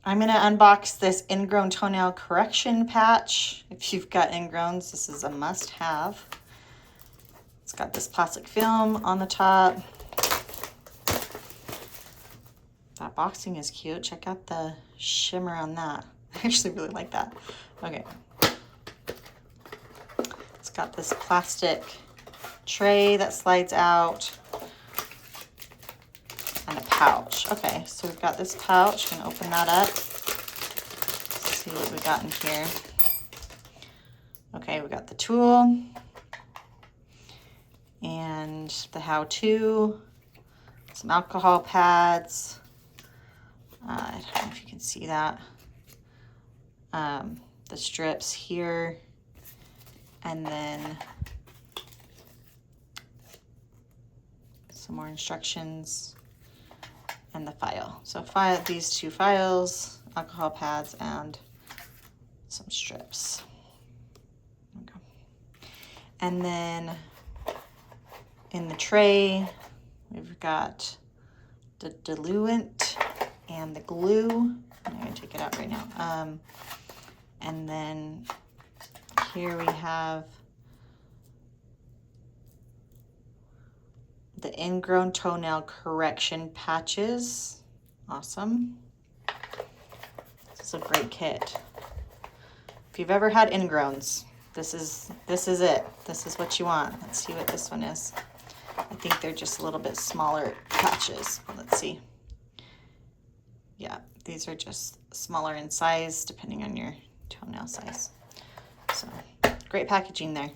I'm going to unbox this Ingrown Toenail Correction Patch. If you've got ingrowns, this is a must-have. It's got this plastic film on the top. That boxing is cute. Check out the shimmer on that. I actually really like that. Okay. It's got this plastic tray that slides out. And a pouch. Okay, so we've got this pouch. I'm gonna open that up. Let's see what we got in here. Okay, we got the tool and the how-to, some alcohol pads. I don't know if you can see that. The strips here, and then some more instructions. And the file. So these two files, alcohol pads, and some strips. There we go. And then in the tray, we've got the diluent and the glue. I'm going to take it out right now. And then here we have the Ingrown Toenail Correction Patches. Awesome. This is a great kit. If you've ever had ingrowns, this is it. This is what you want. Let's see what this one is. I think they're just a little bit smaller patches. Let's see. Yeah, these are just smaller in size depending on your toenail size. So, great packaging there.